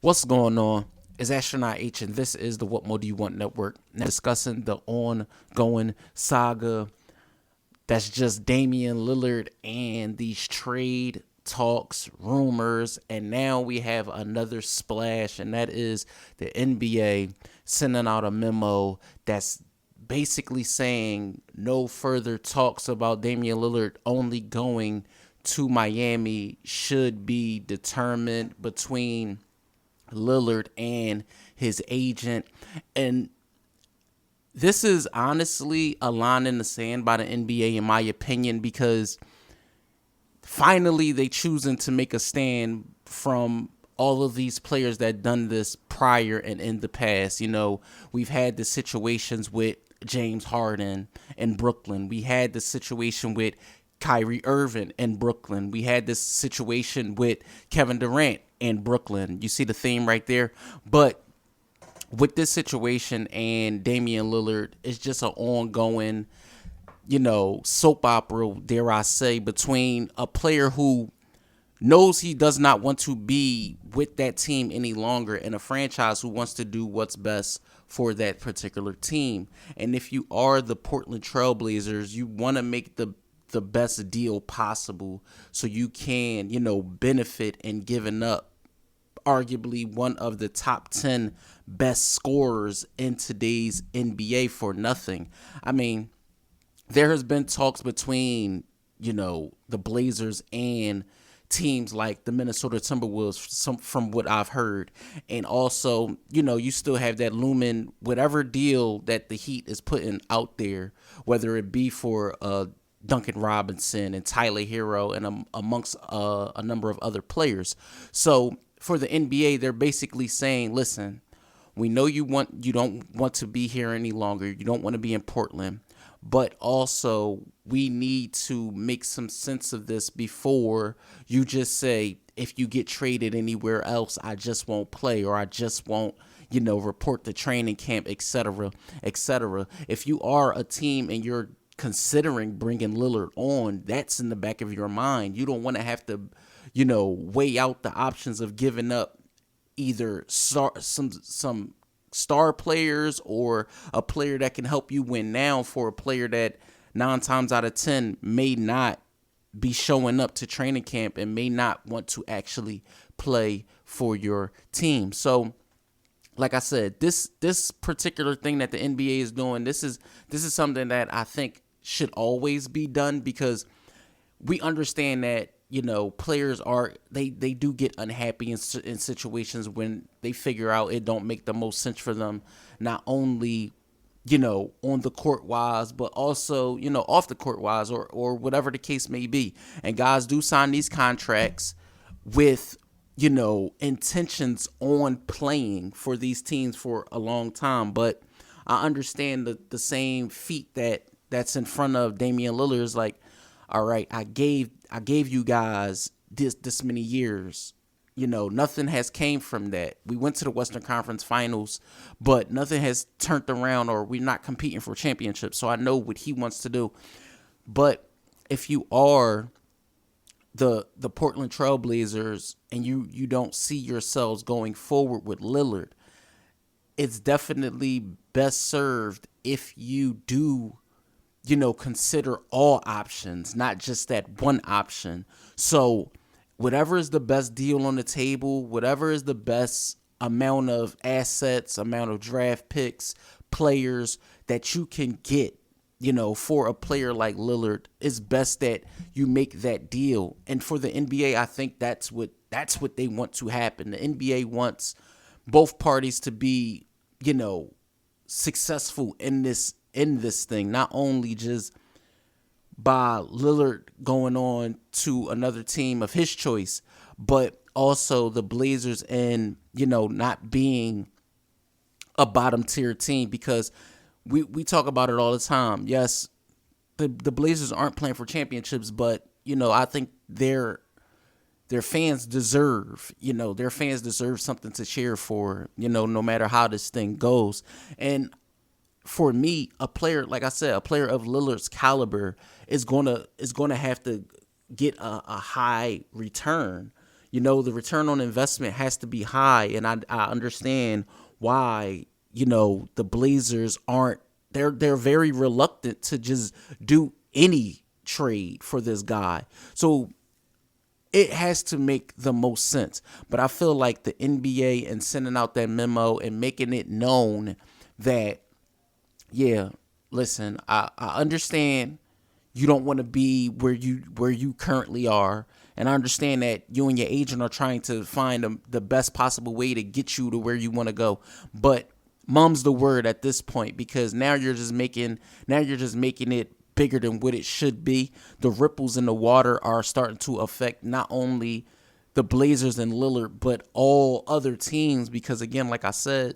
What's going on? It's Astronaut H, and this is the What More Do You Want Network. Now discussing the ongoing saga that's just Damian Lillard and these trade talks, rumors, and now we have another splash, and that is the NBA sending out a memo that's basically saying no further talks about Damian Lillard only going to Miami should be determined between Lillard and his agent. And this is honestly a line in the sand by the NBA, in my opinion, because finally they choosing to make a stand from all of these players that done this prior and in the past. We've had the situations with James Harden in Brooklyn. We had the situation with Kyrie Irving in Brooklyn. We had this situation with Kevin Durant in Brooklyn. You see the theme right there? But with this situation and Damian Lillard, it's just an ongoing, soap opera, dare I say, between a player who knows he does not want to be with that team any longer and a franchise who wants to do what's best for that particular team. And if you are the Portland Trailblazers, you want to make the best deal possible so you can, benefit in giving up arguably one of the top 10 best scorers in today's NBA for nothing. I mean, there has been talks between, the Blazers and teams like the Minnesota Timberwolves, from what I've heard. And also, you still have that looming, whatever deal that the Heat is putting out there, whether it be for Duncan Robinson and Tyler Hero and amongst a number of other players. So for the NBA, they're basically saying, listen, we know you don't want to be here any longer. You don't want to be in Portland, but also we need to make some sense of this before you just say, if you get traded anywhere else, I just won't play, or I just won't, report the training camp, etc., etc. If you are a team and you're considering bringing Lillard on, that's in the back of your mind. You don't want to have to, weigh out the options of giving up either some star players or a player that can help you win now for a player that 9 times out of 10 may not be showing up to training camp and may not want to actually play for your team. So like I said, this particular thing that the NBA is doing, this is something that I think should always be done, because we understand that players are they do get unhappy in situations when they figure out it don't make the most sense for them, not only on the court wise, but also off the court wise, or whatever the case may be. And guys do sign these contracts with intentions on playing for these teams for a long time. But I understand the same feat that's in front of Damian Lillard is like, all right, I gave you guys this many years. Nothing has came from that. We went to the Western Conference Finals, but nothing has turned around, or we're not competing for championships. So I know what he wants to do. But if you are the Portland Trailblazers and you don't see yourselves going forward with Lillard, it's definitely best served if you do consider all options, not just that one option. So whatever is the best deal on the table, whatever is the best amount of assets, amount of draft picks, players that you can get, for a player like Lillard, it's best that you make that deal. And for the NBA, I think that's what they want to happen. The NBA wants both parties to be, successful in this thing, not only just by Lillard going on to another team of his choice, but also the Blazers and not being a bottom tier team, because we talk about it all the time. Yes, the Blazers aren't playing for championships, but I think their fans deserve, their fans deserve something to cheer for, no matter how this thing goes. And for me, a player, like I said, a player of Lillard's caliber is gonna have to get a high return. You know, the return on investment has to be high, and I understand why, you know, the Blazers aren't, they're very reluctant to just do any trade for this guy. So it has to make the most sense. But I feel like the NBA and sending out that memo and making it known that, yeah, listen, I understand you don't want to be where you currently are, and I understand that you and your agent are trying to find the best possible way to get you to where you want to go. But mum's the word at this point, because now you're just making it bigger than what it should be. The ripples in the water are starting to affect not only the Blazers and Lillard, but all other teams, because again, like I said,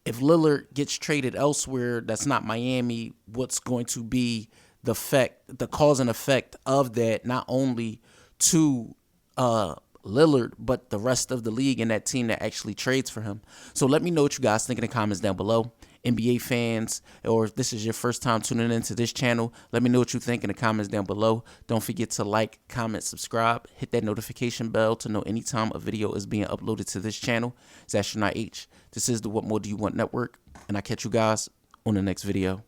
if Lillard gets traded elsewhere that's not Miami, what's going to be the cause and effect of that, not only to Lillard, but the rest of the league and that team that actually trades for him. So let me know what you guys think in the comments down below. NBA fans, or if this is your first time tuning into this channel, let me know what you think in the comments down below. Don't forget to like, comment, subscribe, hit that notification bell to know anytime a video is being uploaded to this channel. It's Astronaut H. This is the What More Do You Want Network, and I catch you guys on the next video.